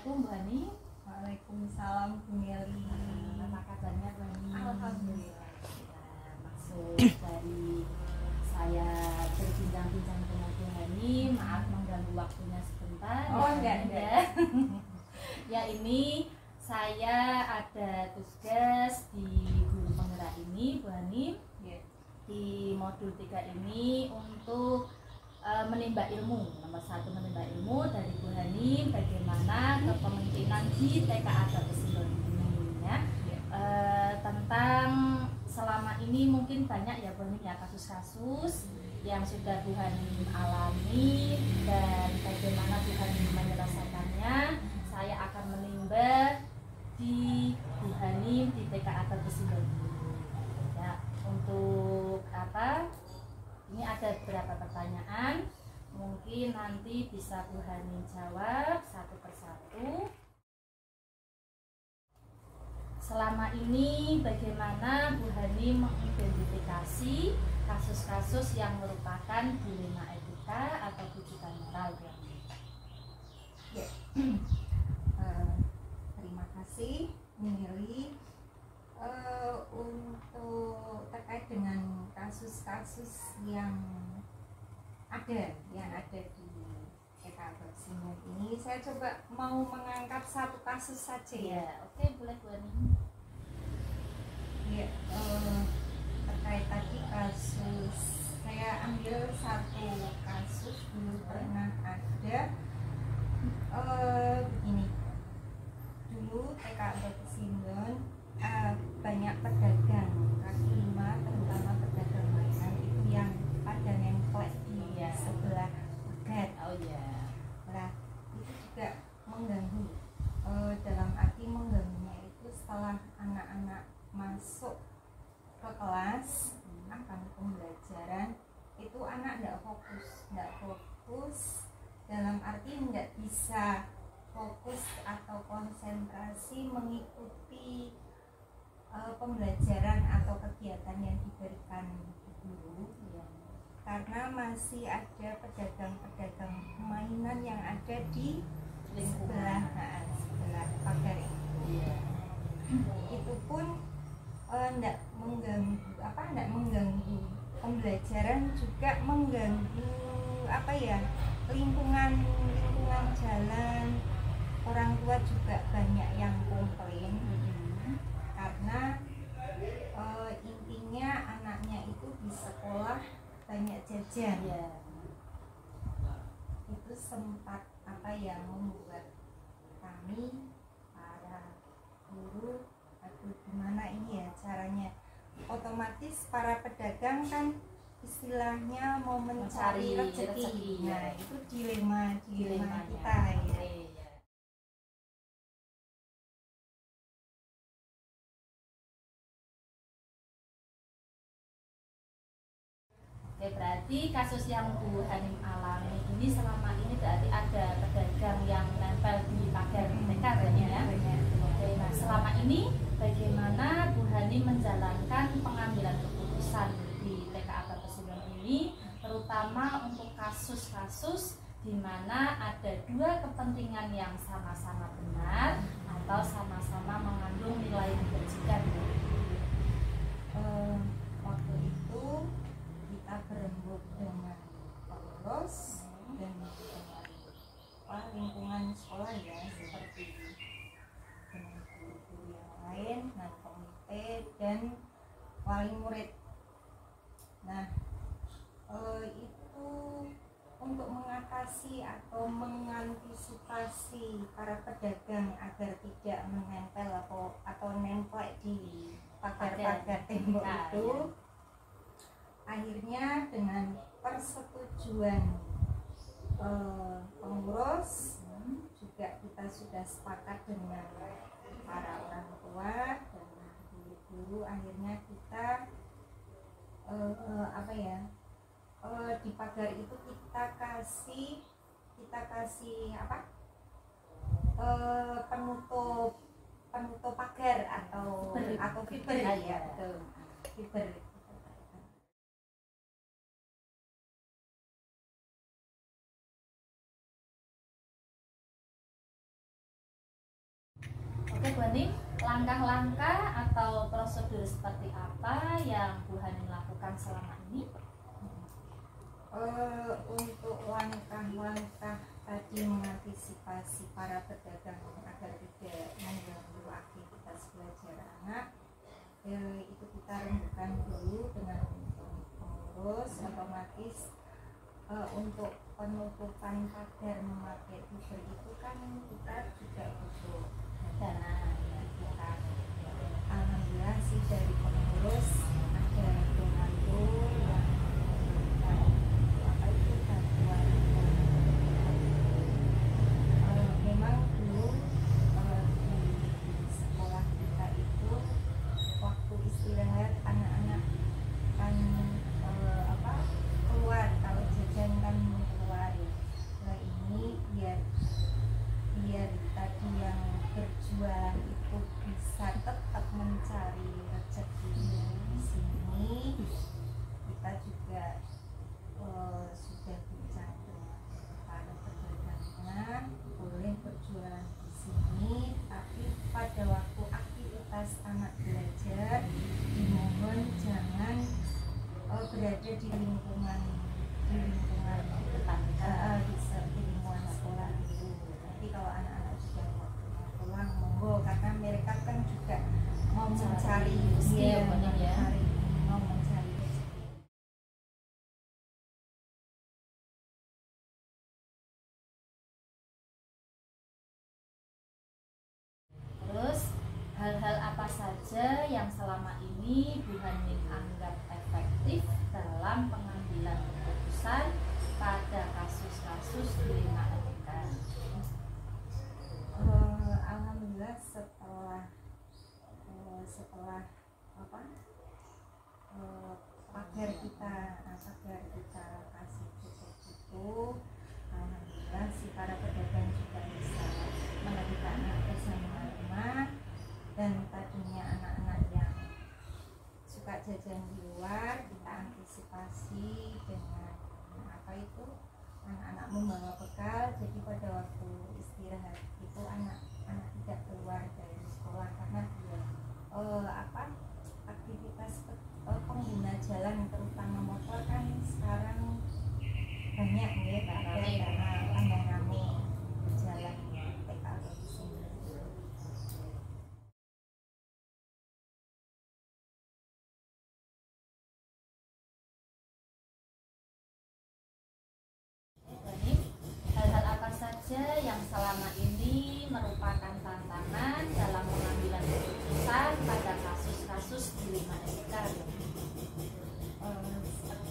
Assalamualaikum Bu Hani. Waalaikumsalam Bu Meli. Apa kabarnya Bu Hani? Alhamdulillah. Maksud dari saya berbincang-bincang dengan Bu Hani, maaf mengganggu waktunya sebentar. Oh enggak. Ya ini saya ada tugas di guru penggerak ini Bu Hani. Di modul 3 ini untuk menimba ilmu. Nomor 1 menimba ilmu dari Bu Hani bagaimana kepemimpinan di TKA Bapesindo ini ya. Tentang selama ini mungkin banyak ya Bu Hani ya kasus-kasus yang sudah Bu Hani alami dan bagaimana Bu Hani menyelesaikannya. Saya akan menimba di Bu Hani di TKA Bapesindo ini. Ya, untuk apa? Ini ada beberapa pertanyaan, mungkin nanti bisa Bu Hani jawab satu persatu. Selama ini bagaimana Bu Hani mengidentifikasi kasus-kasus yang merupakan dilema etika atau rujukan moral? Ya. Terima kasih Mili. Untuk terkait dengan kasus-kasus yang ada di TKA Bapesindo ini, saya coba mau mengangkat satu kasus saja ya. Oke, boleh Bu Hani. Ya, terkait tadi kasus, saya ambil satu kasus dulu pernah ada begini. Dulu TKA Bapesindo banyak pedagang kaki lima, terutama pedagang mainan itu yang pada nempel di sebelah pagar. Oh ya. Nah, itu juga mengganggu. Dalam arti mengganggunya itu setelah anak-anak masuk ke kelas akan pembelajaran, itu anak tidak fokus dalam arti tidak bisa fokus atau konsentrasi mengikuti pembelajaran atau kegiatan yang diberikan guru ya, karena masih ada pedagang-pedagang mainan yang ada di sebelah pagar itu. Itu pun tidak mengganggu pembelajaran, juga mengganggu lingkungan jalan. Orang tua juga banyak yang komplain karena intinya anaknya itu di sekolah banyak jajan. Itu sempat membuat kami para guru, aduh gimana ini ya caranya. Otomatis para pedagang kan istilahnya mau mencari rezeki. Nah, itu dilema kita ya. Oke, berarti kasus yang Bu Hani alami ini selama ini berarti ada pedagang yang nempel di pagar TK ya. Oke, nah selama ini bagaimana Bu Hani menjalankan pengambilan keputusan di TKA Bapesindo ini, terutama untuk kasus-kasus di mana ada dua kepentingan yang sama-sama benar atau sama-sama mengandung nilai kebajikan? Waktu itu kita berembuk dengan pengurus dan dengan lingkungan sekolah ya, seperti dengan guru-guru yang lain, dan komite dan wali murid. Nah, itu untuk mengatasi atau mengantisipasi para pedagang agar tidak menempel atau nempel di pagar-pagar tembok itu. Akhirnya dengan persetujuan pengurus, juga kita sudah sepakat dengan para orang tua dan guru-guru, akhirnya kita di pagar itu kita kasih penutup pagar atau fiber ya, fiber. Oke Bu Hanim, langkah-langkah atau prosedur seperti apa yang Bu Hanim lakukan selama ini? Untuk langkah-langkah tadi mengantisipasi para pedagang agar tidak mengganggu aktivitas belajar anak, itu kita rembukan dulu dengan pengurus. Otomatis untuk penutupan pagar memakai fiber itu kan kita juga butuh dana. Kita alhamdulillah sih dari pengurus ada membantu yang memang dulu di sekolah kita itu waktu istirahat anak-anak kan keluar, kalau jajan kan keluar ya. Nah ini biar tadi yang berjualan itu bisa tetap mencari rezeki di sini, kita juga sudah bincang dengan para pedagangnya boleh berjualan di sini, tapi pada waktu aktivitas anak belajar dimohon jangan berada di lingkungan di lingkungan sekolah itu. Nanti kalau anak-anak sudah waktunya pulang monggo, karena mereka kan juga mau mencari mau mencari rezeki. Terus hal-hal apa saja yang selama ini Bu Hanim anggap efektif dalam pengambilan keputusan pada kasus-kasus dilema etika? Alhamdulillah setelah pagar kita kasih tutup itu, alhamdulillah si para pedagang juga bisa menemukan anak bersama rumah. Dan tadinya anak-anak yang suka jajan di luar kita antisipasi dengan anak-anak membawa bekal, jadi pada waktu istirahat itu anak-anak tidak keluar dari sekolah karena dia aktivitas pengguna jalan terutama motor kan sekarang banyak ya, tambah rame berjalan PKL di sini. Hal-hal apa saja yang selama ini merupakan tantangan dalam pengambilan keputusan pada kasus-kasus dilema etika?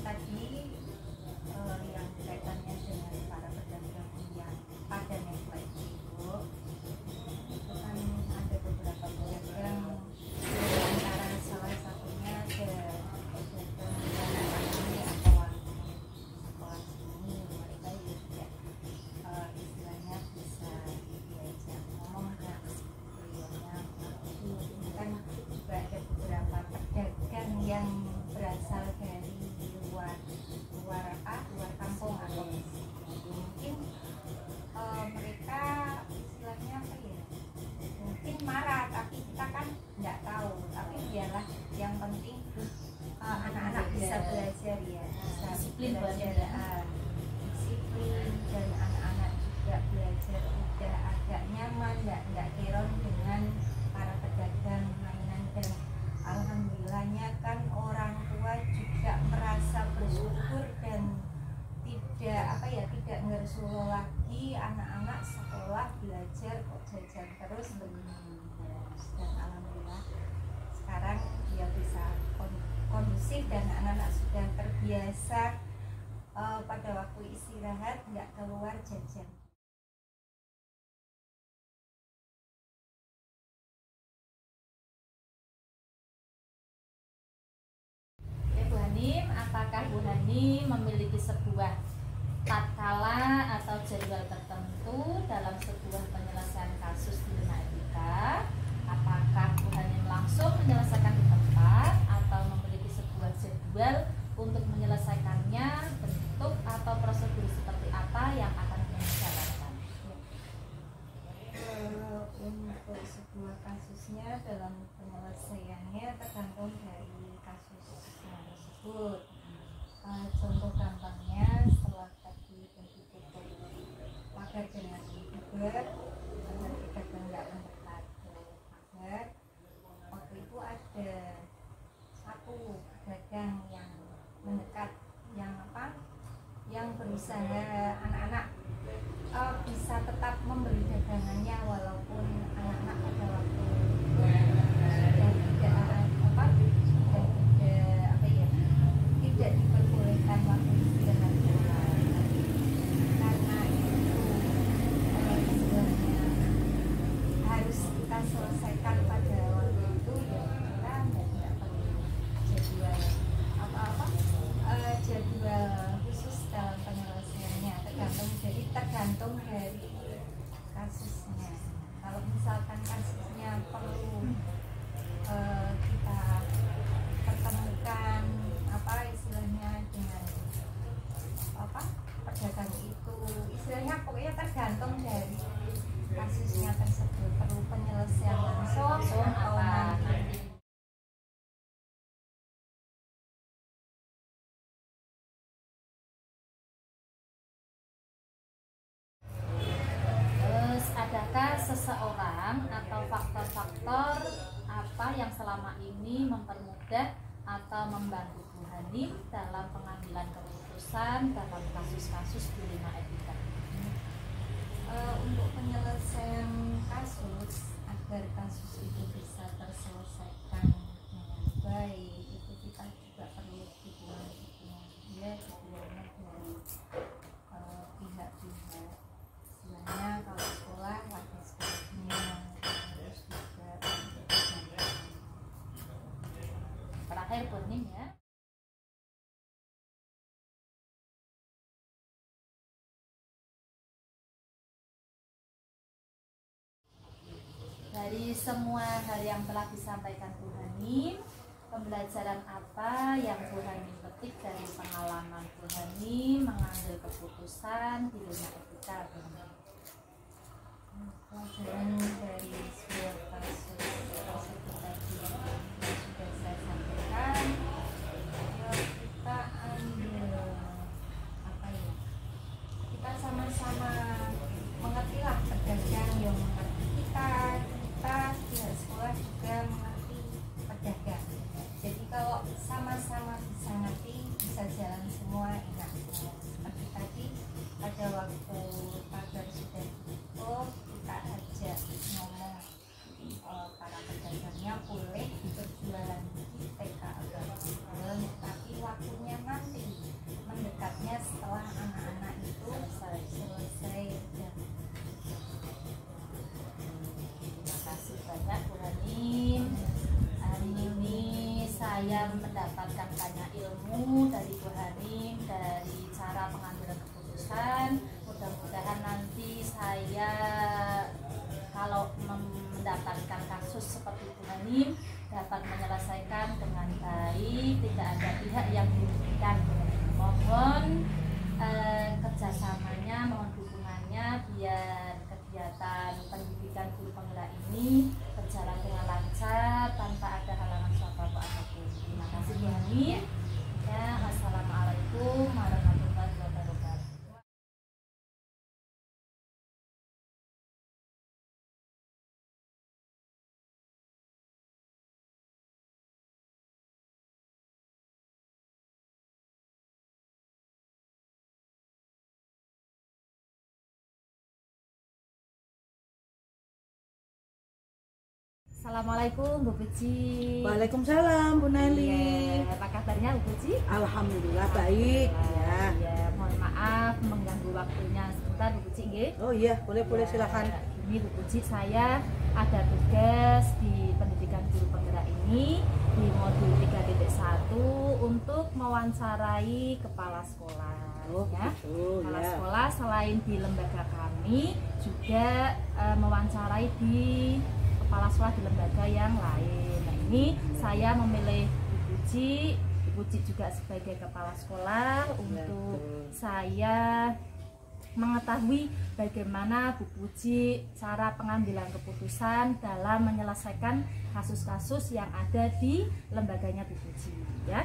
Tadi yang kaitannya dengan para pedagang yang pada network itu kan ada beberapa pedagang, antara salah satunya ada pedagang ini atau sekolah sini, mereka juga istilahnya bisa diajak ngomong kan, beliaunya kan juga ada beberapa pedagang yang berasal dari luar kampung atau mungkin mereka istilahnya mungkin marah, tapi kita kan nggak tahu, tapi biarlah, yang penting anak-anak bisa belajar ya, bisa Disiplin belajar, disiplin, dan anak-anak juga belajar udah agak nyaman, nggak heran dengan para pedagang mainan. Dan alhamdulillahnya kan orang tua juga merasa bersyukur dan tidak ngersulo lagi anak-anak sekolah belajar kok jajan terus begini. Dan alhamdulillah sekarang dia bisa kondusif dan anak-anak sudah terbiasa pada waktu istirahat nggak keluar jajan. Bu Hanim, apakah Bu Hanim memiliki sebuah tatkala atau jadwal tertentu dalam sebuah penyelesaian kasus dilema etika? Apakah Bu Hanim langsung menyelesaikan di tempat atau memiliki sebuah jadwal untuk menyelesaikannya, bentuk atau prosedur seperti apa yang akan dijalankan? Untuk sebuah pagar, pedagang nggak mendekat ke pagar. Waktu itu ada satu pedagang yang mendekat, yang berusaha anak-anak bisa tetap membeli dagangannya walaupun anak-anak pada waktu tidak diperbolehkan waktu istirahat sekolah, karena itu istilahnya harus kita selesaikan pada waktu itu, ya kita tidak perlu jadwal jadwal khusus dalam penyelesaiannya, tergantung dari kasusnya. Kalau misalkan kasusnya perlu kita pertemukan istilahnya dengan pedagang itu, istilahnya pokoknya tergantung dari kasusnya tersebut, perlu penyelesaian langsung atau nanti. Adakah seseorang atau faktor-faktor apa yang selama ini mempermudah atau membantu Bu Hanim dalam pengambilan keputusan dalam kasus-kasus dilema etika? Untuk penyelesaian kasus, agar kasus itu bisa terselesaikan dengan baik, itu kita juga perlu dukungan dia, dukungannya dari pihak-pihak, istilahnya kalau sekolah wakil sekolahnya, terus juga Terakhir Bu Hanim ya. Dari semua hal yang telah disampaikan Bu Hanim, pembelajaran apa yang Bu Hanim petik dari pengalaman Bu Hanim mengambil keputusan di dunia etika? Pelajaran dari sebuah kasus tersebut tadi yang sudah saya sampaikan, ya kita ambil kita sama-sama mengertilah pedagang yang mengerti kita pihak sekolah juga mengerti pedagang. Jadi kalau sama-sama bisa ngerti, bisa jalan semua enak. Seperti tadi pada waktu pagar sudah tutup, kita ajak ngomong para pedagangnya boleh berjualan di TK Agam, tapi waktunya nanti mendekatnya setelah anak-anak itu selesai jam. Terima kasih banyak Bu Hanim. Hari ini saya mendapatkan banyak ilmu dari Bu Hanim, dari cara pengambilan keputusan. Mudah-mudahan nanti saya kalau mendapatkan kasus seperti Bu Hanim dapat menyelesaikan dengan baik, tidak ada pihak yang dirugikan. Mohon kerjasamanya, mohon dukungannya biar kegiatan pendidikan guru penggerak ini berjalan dengan lancar tanpa ada halangan suatu apapun. Terima kasih Bu Hanim. Ya, assalamualaikum warahmatullahi wabarakatuh. Assalamualaikum Bu Puji. Waalaikumsalam Bu Neli. Iya, apa kabarnya Bu Puji? Alhamdulillah baik ya. Iya, mohon maaf mengganggu waktunya sebentar Bu Puji nggih. Oh iya, boleh silakan. Ini Bu Puji, saya ada tugas di pendidikan guru penggerak ini di modul 3.1 untuk mewawancarai kepala sekolah. Oh, ya. betul, Kepala ya. sekolah selain di lembaga kami juga mewawancarai di kepala sekolah di lembaga yang lain. Nah, ini saya memilih Bu Puji juga sebagai kepala sekolah untuk saya mengetahui bagaimana Bu Puji cara pengambilan keputusan dalam menyelesaikan kasus-kasus yang ada di lembaganya Bu Puji, ya.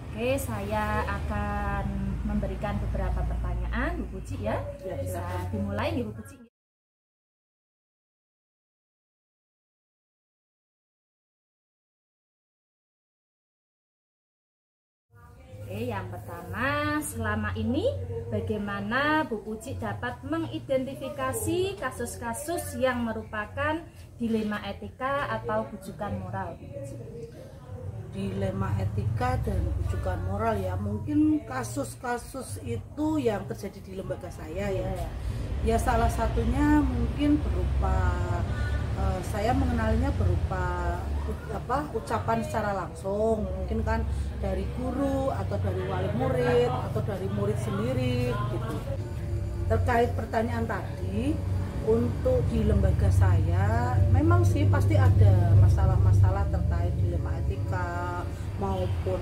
Oke, saya akan memberikan beberapa pertanyaan Bu Puji, ya. Bisa dimulai nih Bu Puji. yang pertama, selama ini bagaimana Bu Puji dapat mengidentifikasi kasus-kasus yang merupakan dilema etika atau bujukan moral, Bu Puji? Dilema etika dan bujukan moral ya, mungkin kasus-kasus itu yang terjadi di lembaga saya ya salah satunya mungkin berupa saya mengenalnya berupa ucapan secara langsung, mungkin kan dari guru atau dari wali murid atau dari murid sendiri gitu. Terkait pertanyaan tadi, untuk di lembaga saya memang sih pasti ada masalah-masalah terkait dilema etika maupun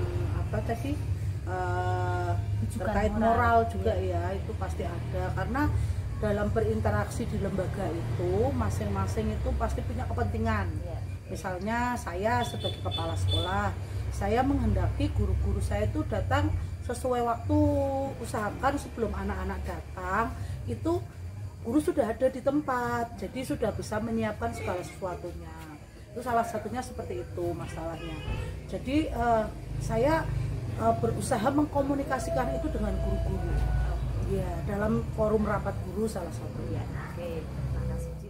terkait moral juga ya, itu pasti ada, karena dalam berinteraksi di lembaga itu masing-masing itu pasti punya kepentingan. Misalnya saya sebagai kepala sekolah, saya menghendaki guru-guru saya itu datang sesuai waktu, usahakan sebelum anak-anak datang itu guru sudah ada di tempat, jadi sudah bisa menyiapkan segala sesuatunya. Itu salah satunya seperti itu masalahnya. Jadi saya berusaha mengkomunikasikan itu dengan guru-guru. Ya, dalam forum rapat guru salah satunya. Oke, terima kasih Ci.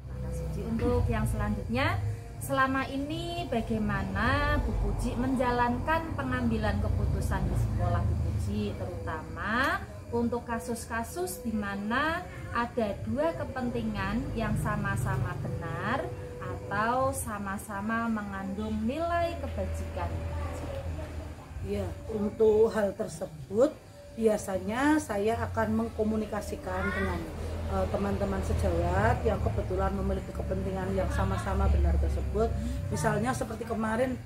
Terima kasih Ci. Untuk yang selanjutnya, selama ini bagaimana Bu Puji menjalankan pengambilan keputusan di sekolah Bu Puji, terutama untuk kasus-kasus di mana ada dua kepentingan yang sama-sama benar atau sama-sama mengandung nilai kebajikan? Ya, untuk hal tersebut biasanya saya akan mengkomunikasikan dengan teman-teman sejawat yang kebetulan memiliki kepentingan yang sama-sama benar tersebut. Misalnya seperti kemarin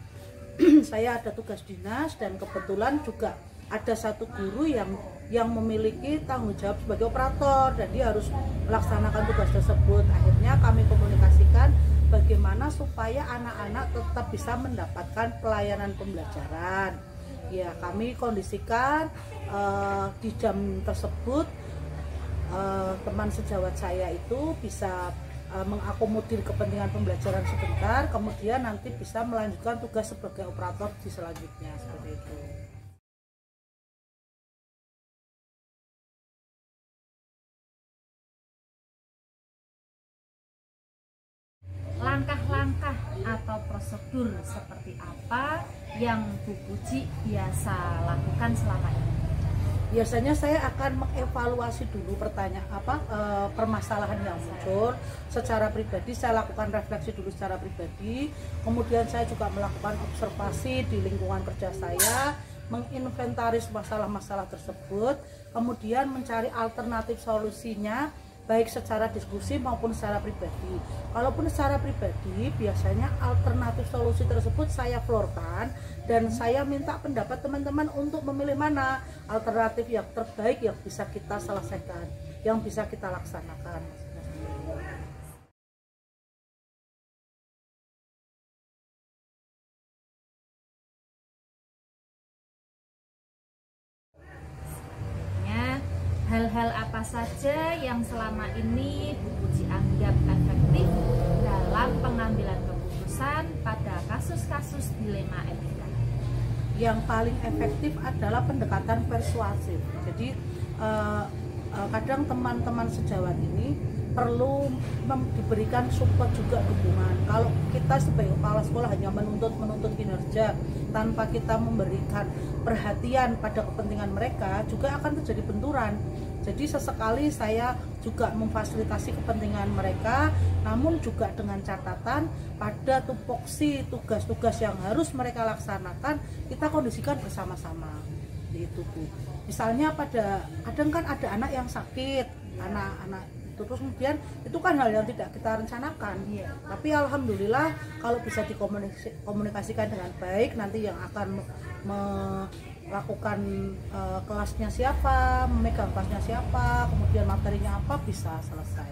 saya ada tugas dinas dan kebetulan juga ada satu guru yang memiliki tanggung jawab sebagai operator dan dia harus melaksanakan tugas tersebut. Akhirnya kami komunikasikan bagaimana supaya anak-anak tetap bisa mendapatkan pelayanan pembelajaran. Ya, kami kondisikan di jam tersebut teman sejawat saya itu bisa mengakomodir kepentingan pembelajaran sebentar, kemudian nanti bisa melanjutkan tugas sebagai operator di selanjutnya, seperti itu. Langkah-langkah atau prosedur seperti apa yang Bu Puji biasa lakukan selama ini? Biasanya saya akan mengevaluasi dulu permasalahan yang muncul secara pribadi. Saya lakukan refleksi dulu secara pribadi, kemudian saya juga melakukan observasi di lingkungan kerja saya, menginventaris masalah-masalah tersebut, kemudian mencari alternatif solusinya baik secara diskusi maupun secara pribadi. Kalaupun secara pribadi, biasanya alternatif solusi tersebut saya florkan dan saya minta pendapat teman-teman untuk memilih mana alternatif yang terbaik yang bisa kita selesaikan, yang bisa kita laksanakan. Hal-hal apa saja yang selama ini Bu Puji anggap efektif dalam pengambilan keputusan pada kasus-kasus dilema etika? Yang paling efektif adalah pendekatan persuasif. Jadi kadang teman-teman sejawat ini perlu diberikan support juga, dukungan. Kalau kita sebagai kepala sekolah hanya menuntut kinerja tanpa kita memberikan perhatian pada kepentingan mereka, juga akan terjadi benturan. Jadi sesekali saya juga memfasilitasi kepentingan mereka, namun juga dengan catatan pada tupoksi tugas-tugas yang harus mereka laksanakan kita kondisikan bersama-sama. Itu Bu. Misalnya kadang kan ada anak yang sakit, anak-anak terus kemudian itu kan hal yang tidak kita rencanakan. Tapi alhamdulillah kalau bisa dikomunikasikan dengan baik, nanti yang akan melakukan kelasnya siapa, memegang kelasnya siapa, kemudian materinya apa, bisa selesai.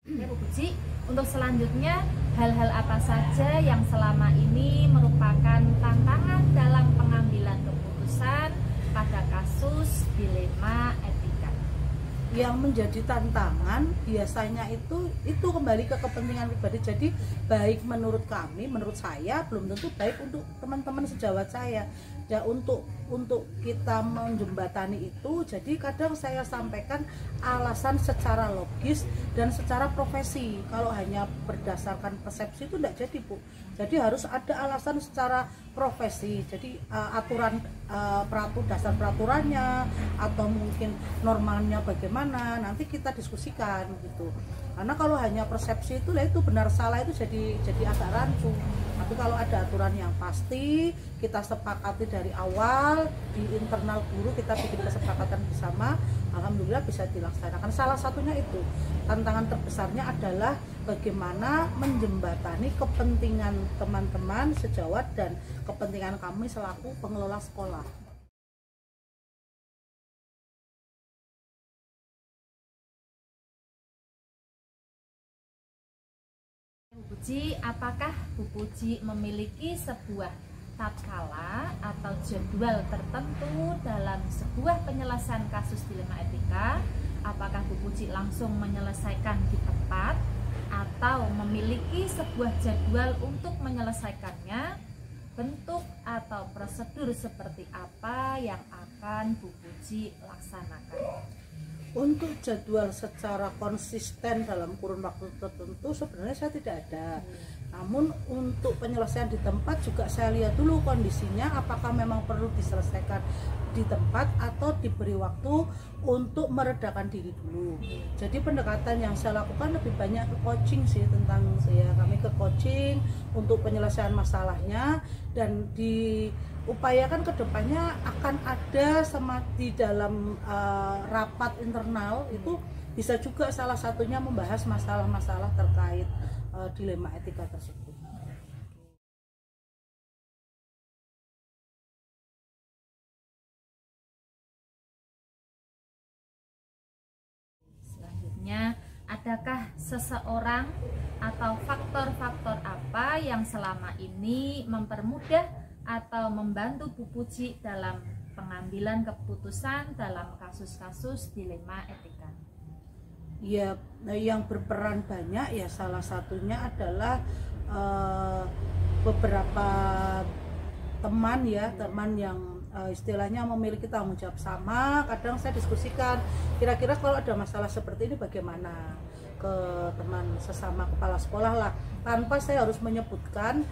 Oke Bu Puji, untuk selanjutnya hal-hal apa saja yang selama ini merupakan tantangan dalam pengambilan keputusan pada kasus dilema etika? Yang menjadi tantangan biasanya itu kembali ke kepentingan pribadi. Jadi baik menurut kami, menurut saya belum tentu baik untuk teman-teman sejawat saya. Ya, untuk kita menjembatani itu, jadi kadang saya sampaikan alasan secara logis dan secara profesi. Kalau hanya berdasarkan persepsi itu tidak jadi, Bu. Jadi harus ada alasan secara profesi. Jadi aturan dasar peraturannya atau mungkin normanya bagaimana nanti kita diskusikan gitu. Karena kalau hanya persepsi itu benar salah itu jadi agak rancu. Tapi kalau ada aturan yang pasti, kita sepakati dari awal di internal guru, kita bikin kesepakatan bersama, alhamdulillah bisa dilaksanakan. Salah satunya itu tantangan terbesarnya adalah bagaimana menjembatani kepentingan teman-teman sejawat dan kepentingan kami selaku pengelola sekolah. Bu Puji, apakah Bu Puji memiliki sebuah tatkala atau jadwal tertentu dalam sebuah penyelesaian kasus dilema etika? Apakah Bu Puji langsung menyelesaikan di tempat atau memiliki sebuah jadwal untuk menyelesaikannya? Bentuk atau prosedur seperti apa yang akan Bu Puji laksanakan? Untuk jadwal secara konsisten dalam kurun waktu tertentu sebenarnya saya tidak ada. Namun untuk penyelesaian di tempat juga saya lihat dulu kondisinya, apakah memang perlu diselesaikan di tempat atau diberi waktu untuk meredakan diri dulu. Jadi pendekatan yang saya lakukan lebih banyak ke coaching sih, tentang kami ke coaching untuk penyelesaian masalahnya, dan diupayakan kedepannya akan ada di dalam rapat internal itu bisa juga salah satunya membahas masalah-masalah terkait dilema etika tersebut. Selanjutnya, adakah seseorang atau faktor-faktor apa yang selama ini mempermudah atau membantu Bu Puji dalam pengambilan keputusan dalam kasus-kasus dilema etika? Ya, yang berperan banyak ya salah satunya adalah beberapa teman yang istilahnya memiliki tanggung jawab sama. Kadang saya diskusikan kira-kira kalau ada masalah seperti ini bagaimana, ke teman sesama kepala sekolah lah, tanpa saya harus menyebutkan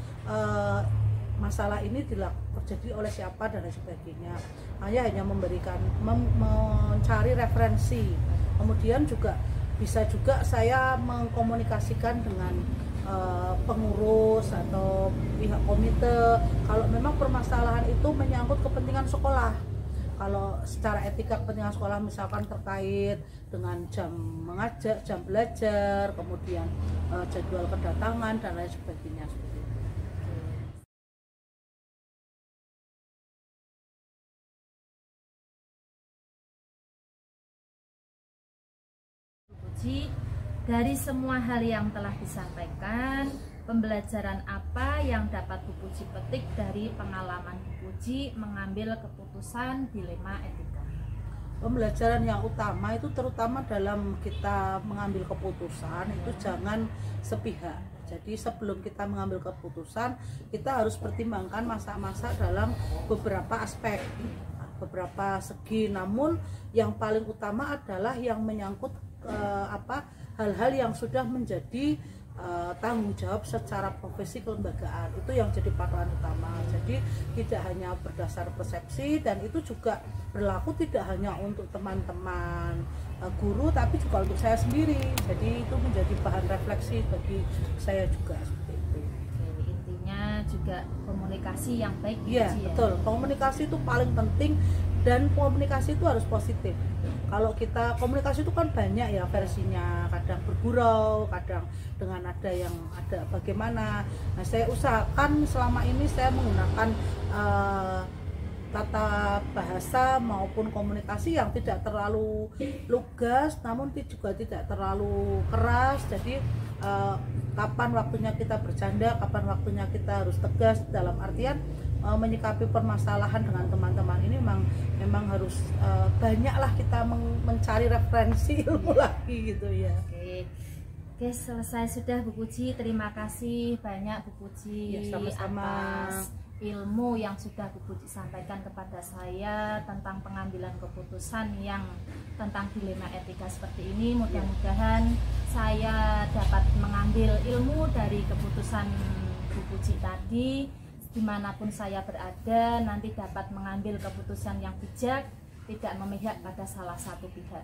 masalah ini terjadi oleh siapa dan lain sebagainya. Hanya mencari referensi. Kemudian bisa juga saya mengkomunikasikan dengan pengurus atau pihak komite kalau memang permasalahan itu menyangkut kepentingan sekolah. Kalau secara etika kepentingan sekolah misalkan terkait dengan jam mengajar, jam belajar, kemudian jadwal kedatangan dan lain sebagainya. Dari semua hal yang telah disampaikan, pembelajaran apa yang dapat Bu Puji petik dari pengalaman Bu Puji mengambil keputusan dilema etika? Pembelajaran yang utama itu terutama dalam kita mengambil keputusan itu jangan sepihak. Jadi sebelum kita mengambil keputusan, kita harus pertimbangkan masa-masa dalam beberapa aspek, beberapa segi. Namun yang paling utama adalah yang menyangkut hal-hal yang sudah menjadi tanggung jawab secara profesi kelembagaan. Itu yang jadi patokan utama. Jadi tidak hanya berdasar persepsi, dan itu juga berlaku tidak hanya untuk teman-teman guru tapi juga untuk saya sendiri. Jadi itu menjadi bahan refleksi bagi saya juga seperti itu. Oke, intinya juga komunikasi yang baik. Iya, betul. Komunikasi itu paling penting, dan komunikasi itu harus positif. Kalau kita komunikasi itu kan banyak ya versinya, kadang bergurau, kadang dengan ada bagaimana. Nah, saya usahakan selama ini saya menggunakan tata bahasa maupun komunikasi yang tidak terlalu lugas namun juga tidak terlalu keras. Jadi kapan waktunya kita bercanda, kapan waktunya kita harus tegas, dalam artian menyikapi permasalahan dengan teman-teman ini memang harus banyaklah kita mencari referensi ilmu lagi gitu ya. Oke, selesai sudah Bu Puji. Terima kasih banyak Bu Puji Ya, sama-sama. atas ilmu yang sudah Bu Puji sampaikan kepada saya tentang pengambilan keputusan yang tentang dilema etika seperti ini. Mudah-mudahan saya dapat mengambil ilmu dari keputusan Bu Puji tadi. Dimanapun saya berada, nanti dapat mengambil keputusan yang bijak, tidak memihak pada salah satu pihak.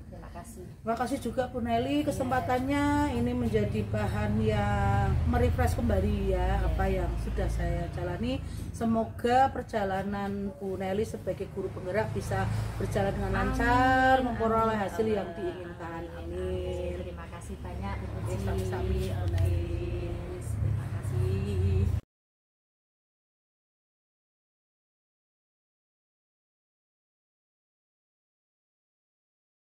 Terima kasih. Terima kasih juga Bu Nelly kesempatannya. Ini menjadi bahan yang merefresh kembali ya apa yang sudah saya jalani. Semoga perjalanan Bu Nelly sebagai guru penggerak bisa berjalan dengan lancar, memperoleh hasil yang diinginkan. Amin. Terima kasih banyak Bu Sama-sama Bu Puji. Nelly.